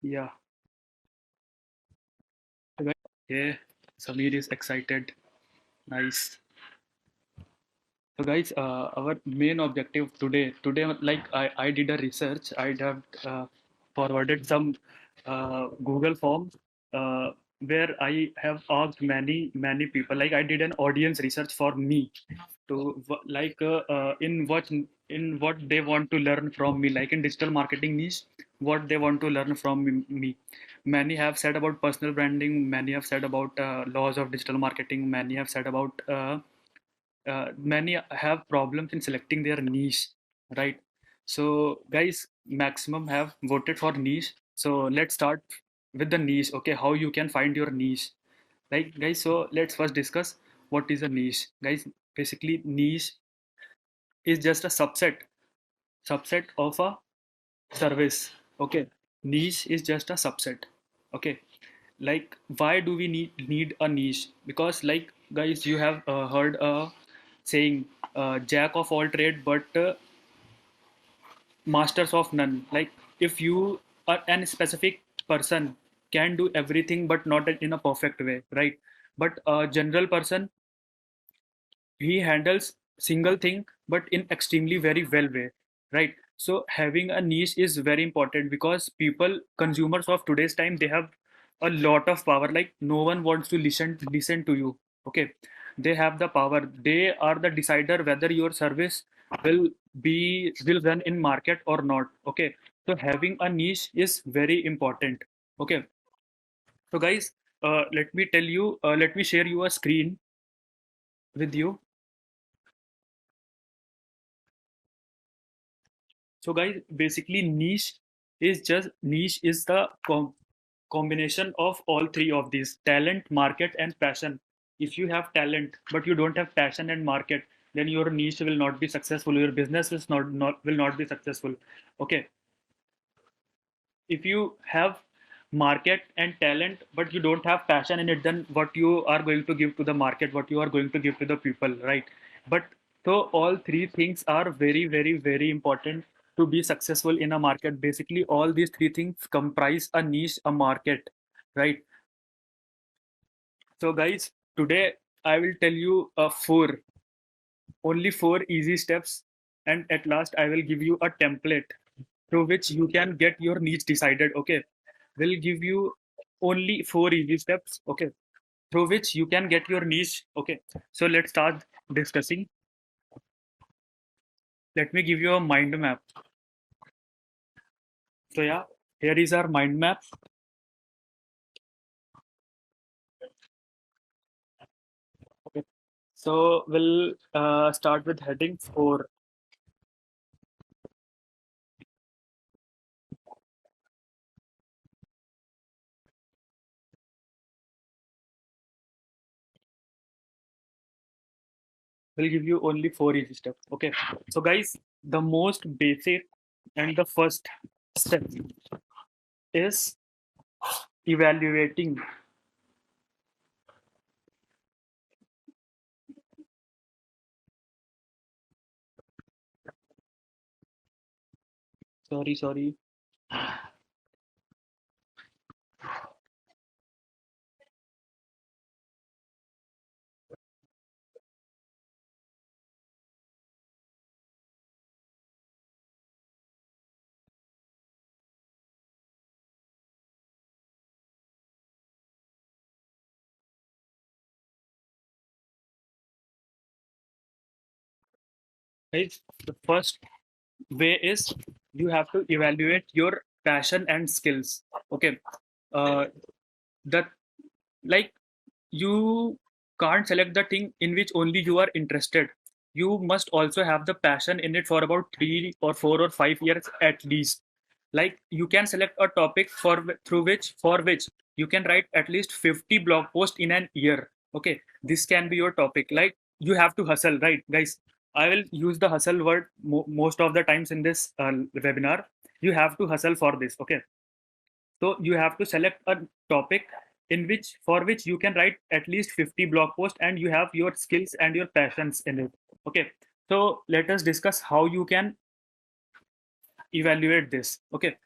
Yeah. Yeah. Samir is excited. Nice. So guys, our main objective today, like I did a research. I have forwarded some Google form uh, where I have asked many people. Like I did an audience research for me to in what they want to learn from me, like in digital marketing niche, what they want to learn from me. Many have said about personal branding. Many have said about laws of digital marketing. Many have said about many have problems in selecting their niche, right? So guys, maximum have voted for niche. So let's start with the niche. Okay, how you can find your niche, like guys. So let's first discuss what is a niche, guys. Basically, niche is just a subset of a service. Okay, niche is just a subset. Okay, like why do we need a niche? Because like guys, you have heard a saying, jack of all trade but masters of none. Like if you are an specific person can do everything but not in a perfect way, right? But a general person, he handles single thing but in extremely very well way, right? So having a niche is very important because people, consumers of today's time, they have a lot of power. Like no one wants to listen to you. Okay, they have the power. They are the decider whether your service will run in market or not. Okay, so having a niche is very important. Okay, so guys, let me share you a screen with you. So guys, basically niche is the combination of all three of these: talent, market, and passion. If you have talent but you don't have passion and market, then your niche will not be successful. Your business is not will not be successful. Okay. If you have market and talent but you don't have passion in it, then what you are going to give to the market, what you are going to give to the people, right? But so all three things are very very important to be successful in a market. Basically all these three things comprise a niche, a market, right? So guys, today I will tell you only four easy steps, and at last I will give you a template through which you can get your niche decided. Okay, will give you only four easy steps, okay, through which you can get your niche. Okay, so let's start discussing. Let me give you a mind map. So yeah, here is our mind map. Okay, so we'll start with heading 4. We'll give you only four easy steps. Okay, so guys, the most basic and the first step is evaluating. Sorry. Guys, the first way is you have to evaluate your passion and skills. Okay, uh, that like you can't select the thing in which only you are interested. You must also have the passion in it for about 3 or 4 or 5 years at least. Like you can select a topic for which you can write at least 50 blog posts in an year. Okay, this can be your topic. Like you have to hustle, right guys? I will use the hustle word most of the times in this webinar. You have to hustle for this. Okay, so you have to select a topic in which for which you can write at least 50 blog posts and you have your skills and your passions in it. Okay, so let us discuss how you can evaluate this. Okay,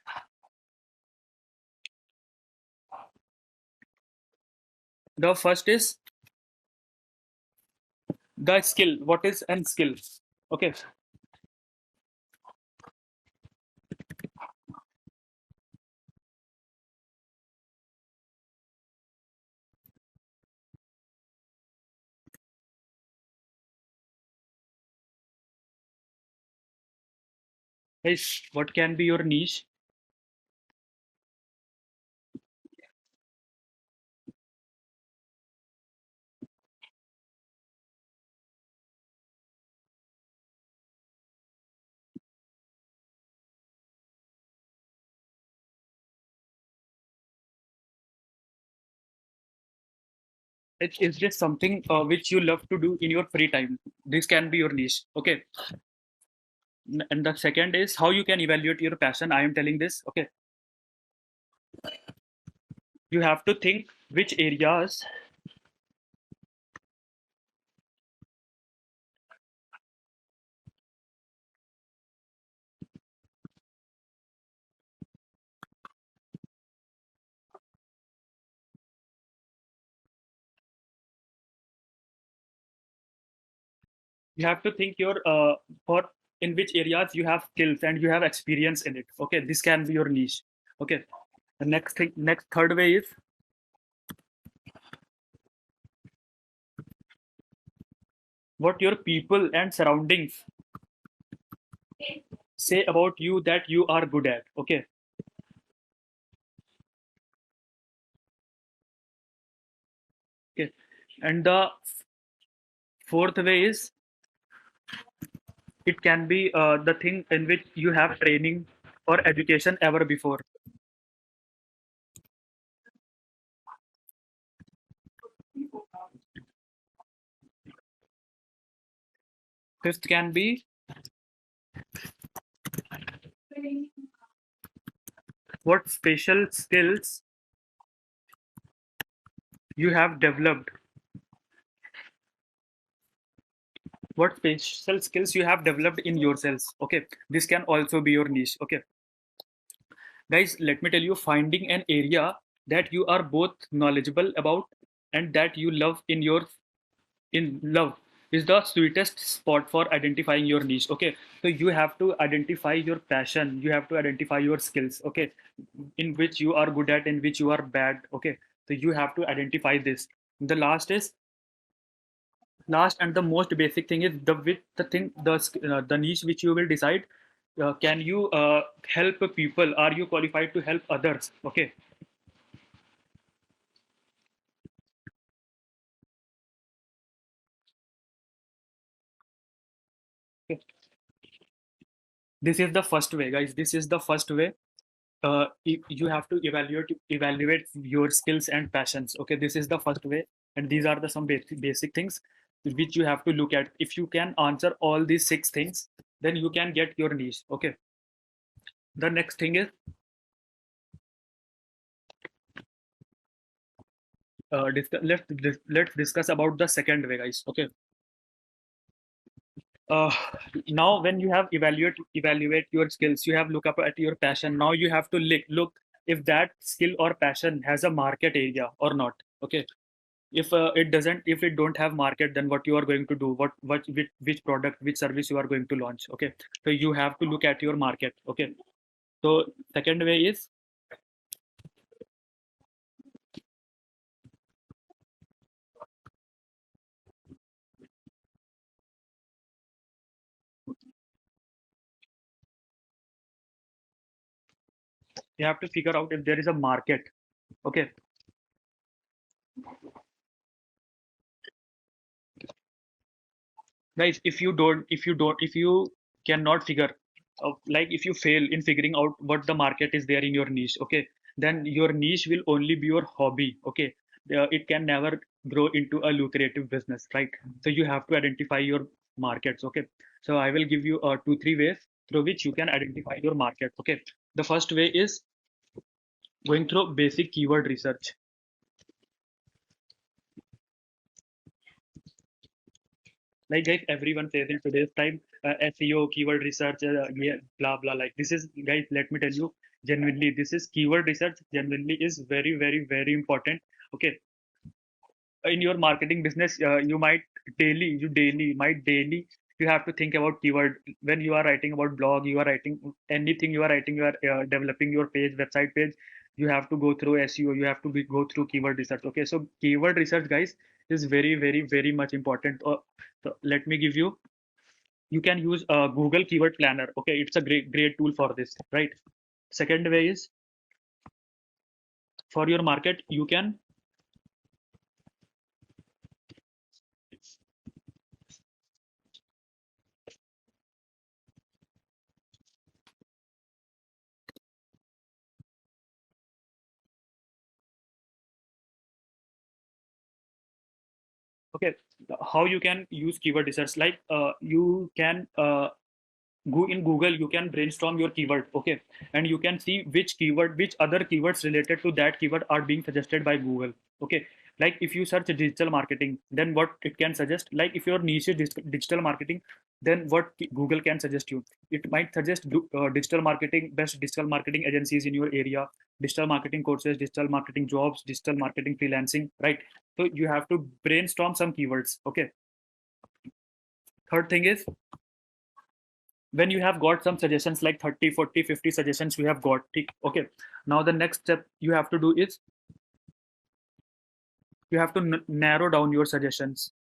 The first is the skill. What is an skill? Okay. Is what can be your niche? It is just something which you love to do in your free time. This can be your niche. Okay. And the second is how you can evaluate your passion. I am telling this. Okay. You have to think which areas. You have to think your for in which areas you have skills and you have experience in it. Okay. This can be your niche. Okay. The next thing, next third way is what your people and surroundings say about you that you are good at. Okay. Okay. And the fourth way is it can be the thing in which you have training or education ever before. Fifth can be what special skills you have developed. What special skills you have developed in yourselves. Okay. This can also be your niche. Okay. Guys, let me tell you, finding an area that you are both knowledgeable about and that you love in love is the sweetest spot for identifying your niche. Okay, so you have to identify your passion, you have to identify your skills. Okay, in which you are good at, in which you are bad. Okay, so you have to identify this. The last and the most basic thing is the niche which you will decide. Can you help people? Are you qualified to help others? Okay. Okay. This is the first way, guys. This is the first way. You have to evaluate your skills and passions. Okay, this is the first way, and these are the some basic things which you have to look at. If you can answer all these six things, then you can get your niche. Okay. The next thing is let's discuss about the second way, guys. Okay. uh, Now when you have evaluate your skills, you have look up at your passion. Now you have to look if that skill or passion has a market area or not. Okay. If it doesn't, if it don't have market, then what you are going to do, which product, which service you are going to launch. Okay, so you have to look at your market. Okay, so second way is you have to figure out if there is a market. Okay, guys, if you cannot figure like if you fail in figuring out what the market is there in your niche. Okay, then your niche will only be your hobby. Okay, it can never grow into a lucrative business, right? So you have to identify your markets. Okay, so I will give you 2 3 ways through which you can identify your market. Okay, the first way is going through basic keyword research. Like guys, everyone says in today's time, SEO, keyword research, yeah, blah blah. Like this is, guys, let me tell you, genuinely, this is keyword research. Genuinely is very very very important. Okay, in your marketing business, you might daily you have to think about keyword. When you are writing about blog, you are writing anything, you are writing, you are developing your page, website page, you have to go through SEO, you have to go through keyword research. Okay, so keyword research, guys, is very much important. So let me give you, you can use Google Keyword Planner. Okay, it's a great tool for this, right? Second way is, for your market, you can, okay, how you can use keyword research, like you can go in Google, you can brainstorm your keyword, okay, and you can see which other keywords related to that keyword are being suggested by Google. Okay, like if you search digital marketing, then what it can suggest, like if your niche is digital marketing, then what Google can suggest you, it might suggest digital marketing, best digital marketing agencies in your area, digital marketing courses, digital marketing jobs, digital marketing freelancing, right? So you have to brainstorm some keywords. Okay, third thing is, when you have got some suggestions like 30, 40, 50 suggestions you have got, okay, now the next step you have to do is, you have to narrow down your suggestions.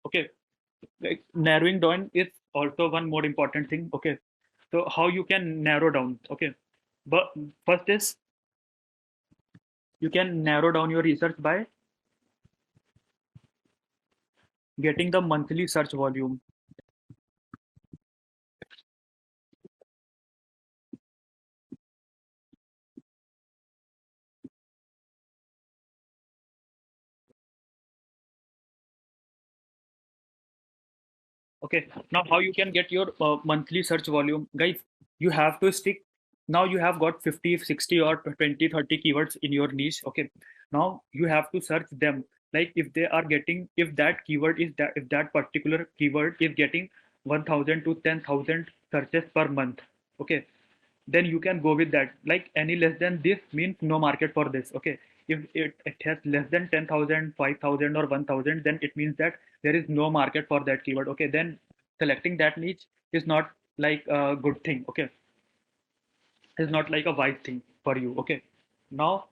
Okay, like narrowing down is also one more important thing. Okay, so how you can narrow down? Okay, but first is, you can narrow down your research by getting the monthly search volume. Okay, now how you can get your monthly search volume, guys? You have to stick. Now you have got 50, 60, or 20, 30 keywords in your niche. Okay, now you have to search them. Like if they are getting, if that keyword is that, if that particular keyword is getting 1,000 to 10,000 searches per month. Okay, then you can go with that. Like any less than this means no market for this. Okay, if it has less than 10,000, 5,000, or 1,000, then it means that there is no market for that keyword. Okay, then selecting that niche is not like a good thing. Okay, is not like a wise thing for you. Okay, now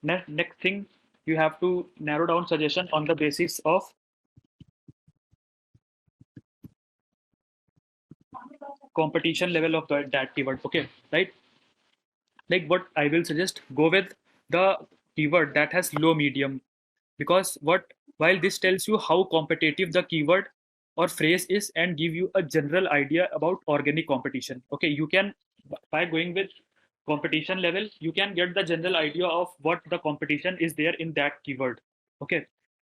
next thing, you have to narrow down suggestion on the basis of competition level of that keyword. Okay, right? Like what I will suggest, go with the keyword that has low medium, because what, while this tells you how competitive the keyword or phrase is and give you a general idea about organic competition. Okay, you can, by going with competition level, you can get the general idea of what the competition is there in that keyword. Okay,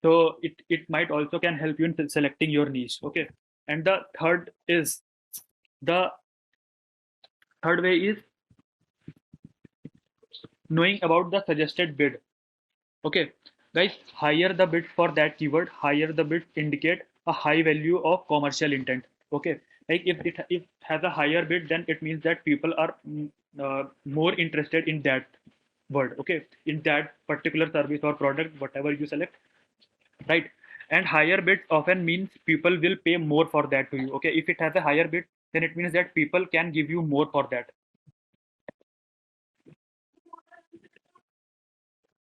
so it might also can help you in selecting your niche. Okay, and the the third way is knowing about the suggested bid. Okay, guys, higher the bid for that keyword, higher the bid indicate a high value of commercial intent. Okay, like if it has a higher bid, then it means that people are more interested in that word. Okay, in that particular service or product, whatever you select, right? And higher bid often means people will pay more for that to you. Okay, if it has a higher bid, then it means that people can give you more for that.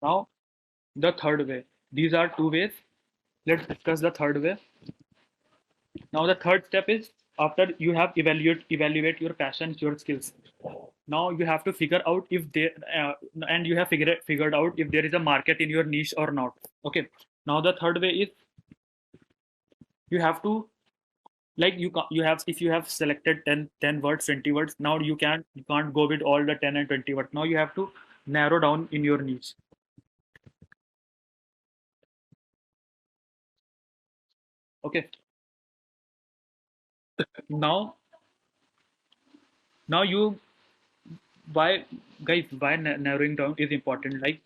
Now, the third way. These are two ways. Let's discuss the third way. Now the third step is, after you have evaluate your passions, your skills. Now you have to figure out if they and you have figured out if there is a market in your niche or not. Okay. Now the third way is, you have to, like you have, if you have selected 10 words, 20 words, now you can't go with all the 10 and 20 words. Now you have to narrow down in your niche. Okay. Now you, why, guys, why narrowing down is important. Like,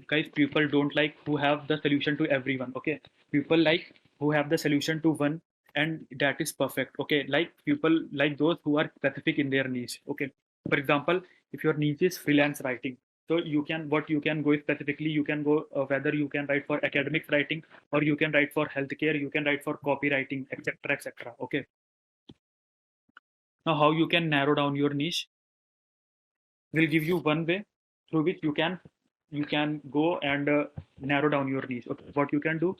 guys, people don't like who have the solution to everyone. Okay, people like who have the solution to one, and that is perfect. Okay, like people like those who are specific in their niche. Okay, for example, if your niche is freelance writing, So you can, what you can go specifically, you can go whether you can write for academic writing, or you can write for healthcare, you can write for copywriting, etc., etc. Okay. Now, how you can narrow down your niche? Will give you one way through which you can go and narrow down your niche. Okay. What you can do,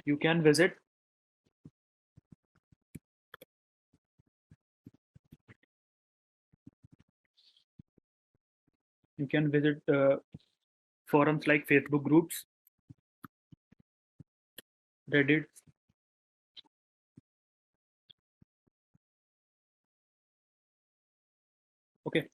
you can visit forums like Facebook groups, Reddit. Okay.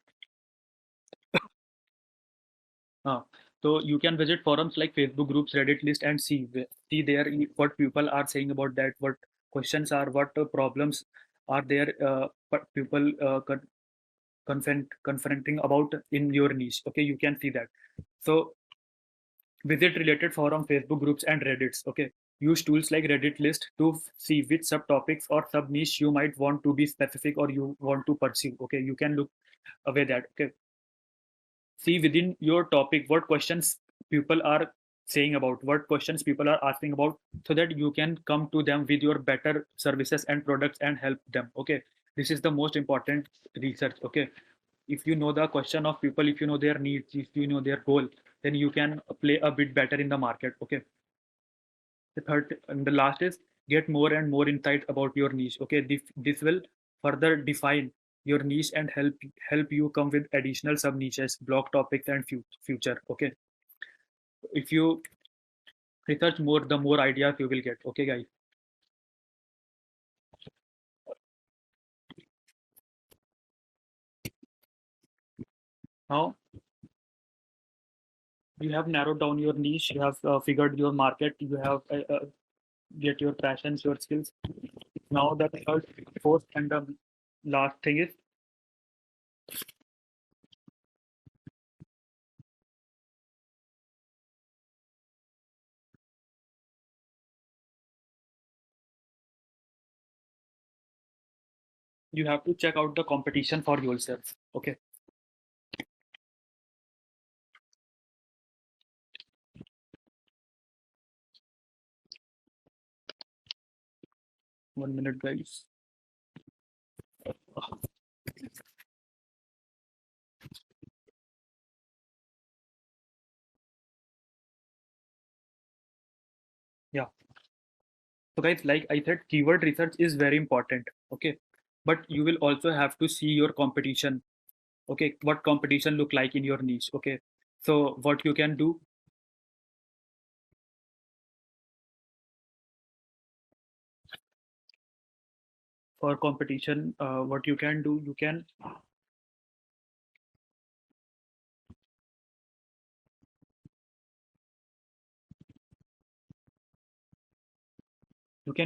Uh, so you can visit forums like Facebook groups, Reddit list, and see there what people are saying about that, what questions are, what problems are there, what people confronting about in your niche. Okay, you can see that. So visit related forum, Facebook groups, and Reddits. Okay, use tools like Reddit list to see which subtopics or sub niche you might want to be specific or you want to pursue. Okay, you can look away that. Okay, see within your topic what questions people are saying about, what questions people are asking about, so that you can come to them with your better services and products and help them. Okay, this is the most important research. Okay, if you know the question of people, if you know their needs, if you know their goal, then you can play a bit better in the market. Okay, the third and the last is get more and more insight about your niche. Okay, this will further define your niche and help you come with additional sub niches, block topics, and future. Okay, if you research more, the more ideas you will get. Okay, guys. Now you have narrowed down your niche, you have figured your market, you have get your passions, your skills. Now the third, fourth, and the last thing is you have to check out the competition for yourself. Okay. 1 minute, guys. Yeah. So guys, like I said, keyword research is very important. Okay. But you will also have to see your competition. Okay. What competition look like in your niche. Okay. So what you can do for competition, what you can do, you can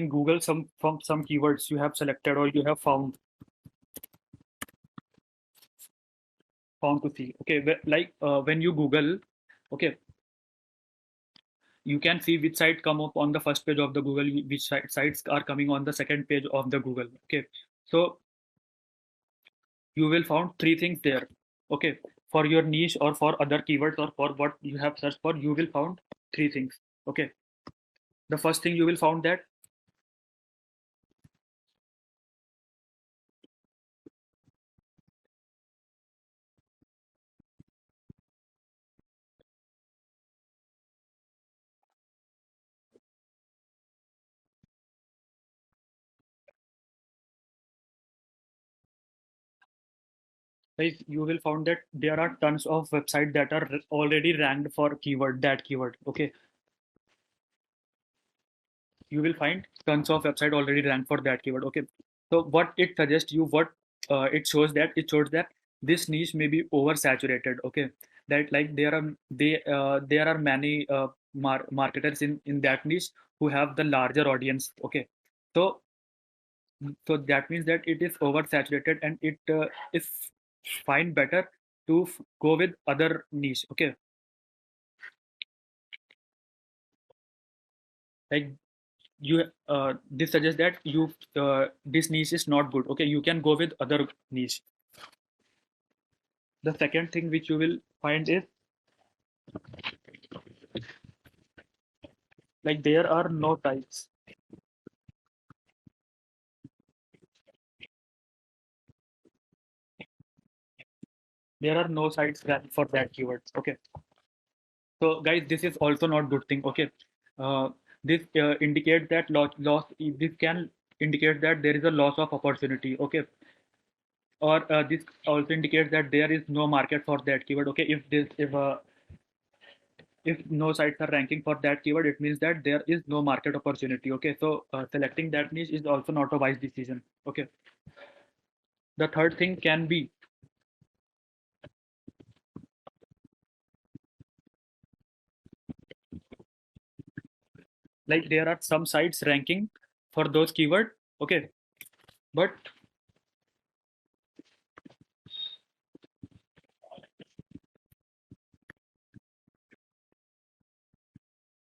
Google some from some keywords you have selected or you have found to see. Okay. Like when you Google, okay, you can see which site come up on the first page of the Google, which sites are coming on the second page of the Google. Okay, so you will found three things there. Okay, for your niche or for other keywords or for what you have searched for, you will found three things. Okay, the first thing you will found that guys, you will found that there are tons of websites that are already ranked for keyword, that keyword. Okay, you will find tons of website already ranked for that keyword. Okay, so what it suggests you, what it shows that this niche may be oversaturated. Okay, that like there are many marketers in that niche who have the larger audience. Okay, so so that means that it is oversaturated and it is find better to go with other niche. Okay, like you this suggests that this niche is not good. Okay, you can go with other niche. The second thing which you will find is like there are no types. There are no sites ranked for that keyword. Okay. So guys, this is also not good thing. Okay. Uh, this indicate that loss. This can indicate that there is a loss of opportunity. Okay. Or this also indicates that there is no market for that keyword. Okay. If no sites are ranking for that keyword, it means that there is no market opportunity. Okay. So selecting that niche is also not a wise decision. Okay. The third thing can be like there are some sites ranking for those keyword. Okay. but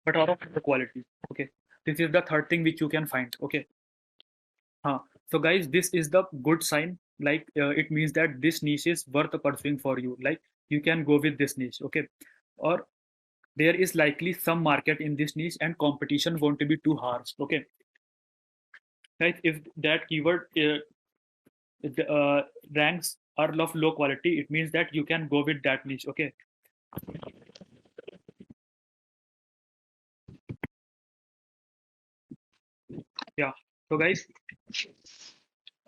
but are of the quality. Okay. This is the third thing which you can find. Okay. So guys, this is the good sign. Like it means that this niche is worth pursuing for you. Like you can go with this niche. Okay. Or there is likely some market in this niche and competition won't be too harsh. Okay. Like if that keyword ranks are of low quality, it means that you can go with that niche. Okay. Yeah. So guys,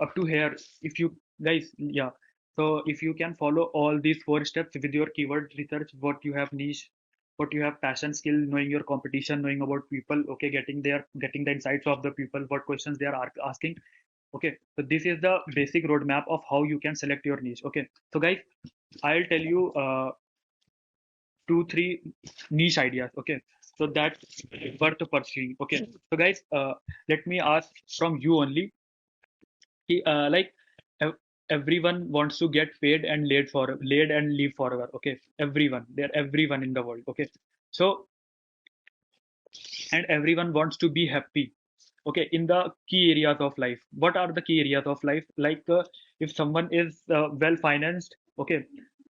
up to here, if you guys, yeah. So if you can follow all these four steps with your keyword research, what you have niche, what you have passion, skill, knowing your competition, knowing about people, okay, getting the insights of the people, what questions they are asking. Okay, so this is the basic roadmap of how you can select your niche. Okay, so guys, I'll tell you two, three niche ideas. Okay, so that's worth pursuing. Okay, so guys, let me ask from you only. Like ev- everyone wants to get paid and laid and live forever. Okay, everyone in the world. Okay, so and everyone wants to be happy. Okay, in the key areas of life. What are the key areas of life? Like if someone is well financed, okay,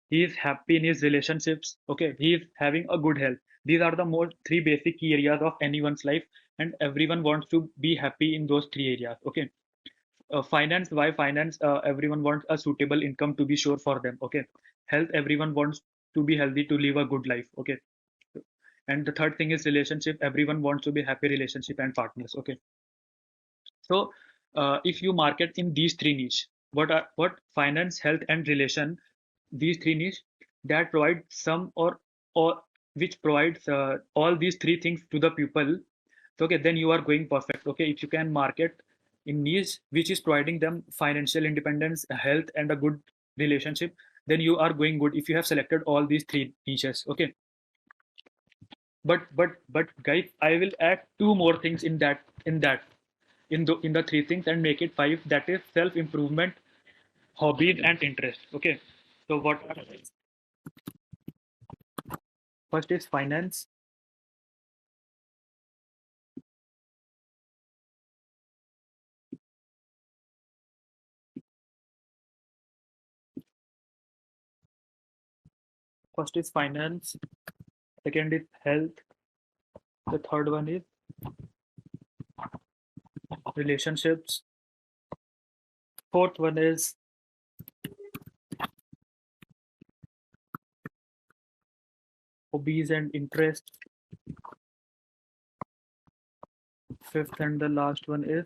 he is happy in his relationships, okay, he is having a good health. These are the most three basic key areas of anyone's life, and everyone wants to be happy in those three areas. Okay, finance, why finance? Everyone wants a suitable income to be sure for them. Okay, health, everyone wants to be healthy to live a good life. Okay, and the third thing is relationship, everyone wants to be happy relationship and partners. Okay, so if you market in these three niche, what finance, health, and relation, these three niche that provide some or which provides all these three things to the people. So, okay, then you are going perfect. Okay, if you can market in niche which is providing them financial independence, health, and a good relationship, then you are going good if you have selected all these three niches. Okay, but guys, I will add two more things in the three things and make it five. That is self improvement, hobbies, and interest. Okay, so what are first is finance. First is finance. Second is health. The third one is relationships. Fourth one is hobbies and interest. Fifth and the last one is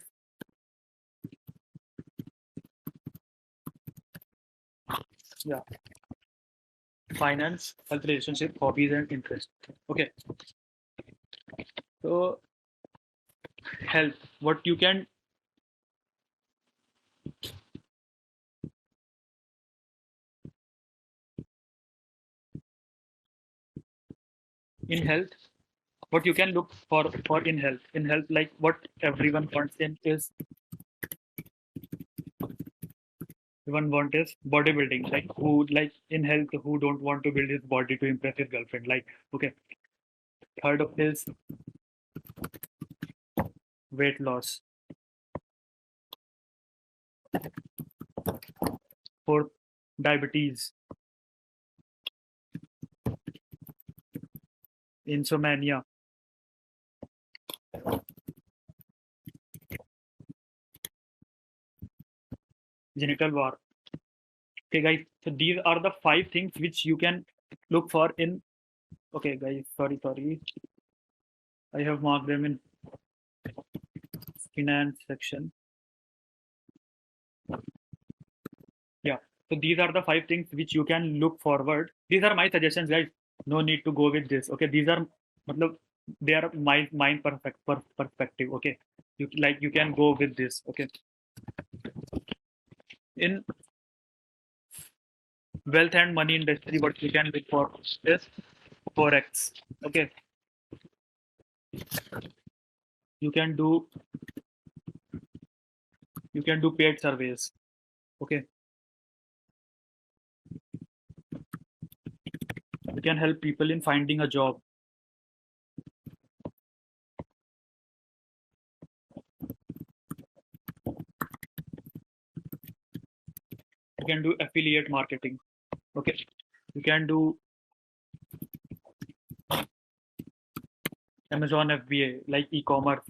yeah, finance, health, relationship, hobbies, and interest. Okay, so health. What you can in health, what you can look for in health, like what everyone wants in is everyone want is bodybuilding. Like who like in health who don't want to build his body to impress his girlfriend. Like okay, third of is weight loss. Fourth, diabetes. insomnia, genital war. Okay, guys. So these are the 5 things which you can look for in. Okay, guys. Sorry. I have marked them in finance section. Yeah. So these are the 5 things which you can look forward. These are my suggestions, guys. No need to go with this. Okay. These are, matlab, they are my perspective. Okay. You can go with this. Okay. In wealth and money industry, what you can look for is forex. Okay. You can do paid surveys. Okay. You can help people in finding a job. You can do affiliate marketing. Okay. You can do Amazon FBA, like e-commerce.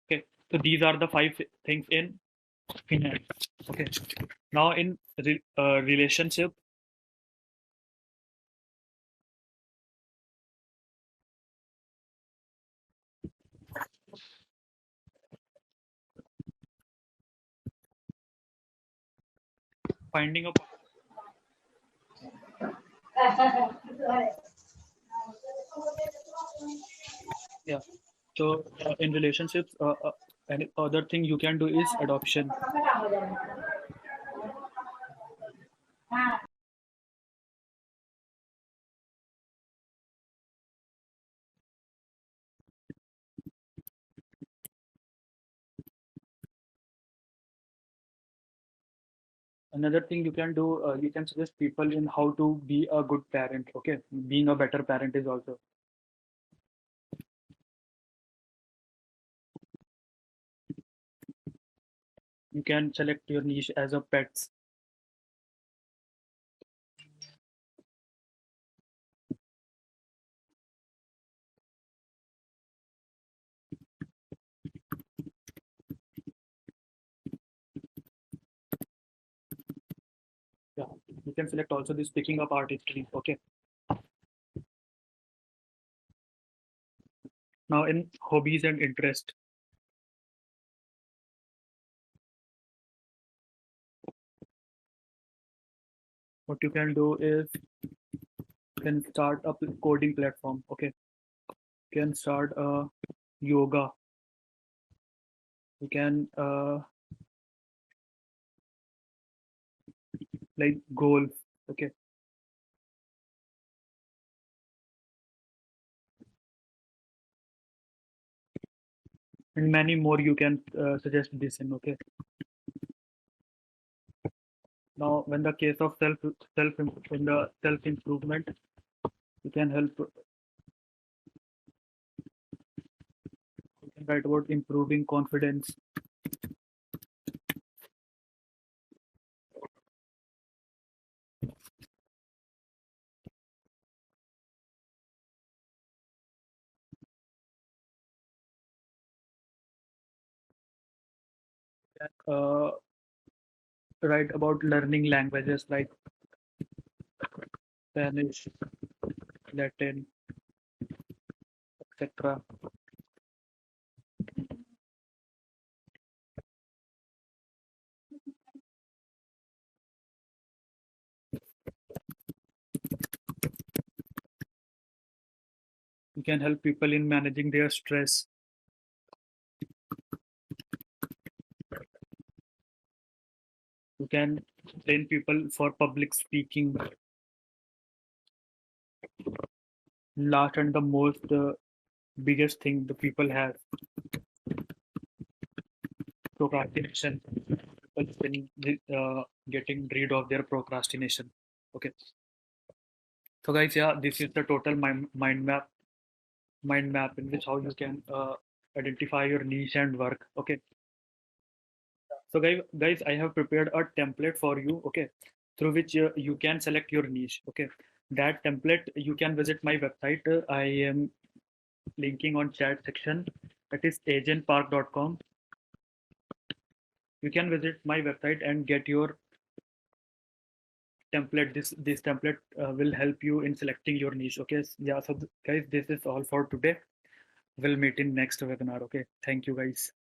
Okay. So these are the 5 things in finance. Okay. Now in relationship, finding a yeah. So in relationships, and other thing you can do is adoption. Another thing you can do, you can suggest people in how to be a good parent. Okay, being a better parent is also. You can select your niche as a pets. Yeah, you can select also this picking up artistry. Okay. Now in hobbies and interest, what you can do is you can start a coding platform. Okay, you can start yoga. You can like golf. Okay, and many more you can suggest this in. Okay. Now when the case of self in the self improvement, you can help. You can write about improving confidence. Uh, write about learning languages like Spanish, Latin, etc. You can help people in managing their stress. You can train people for public speaking. Last and the most biggest thing the people have, procrastination. People been getting rid of their procrastination. Okay. So guys, yeah, this is the total mind map in which how you can identify your niche and work. Okay. So guys, I have prepared a template for you. Okay, through which you can select your niche. Okay. that template, you can visit my website. I am linking on chat section. That is agentpark.com. You can visit my website and get your template. This template will help you in selecting your niche. Okay. Yeah. So guys, this is all for today. We'll meet in next webinar. Okay. Thank you guys.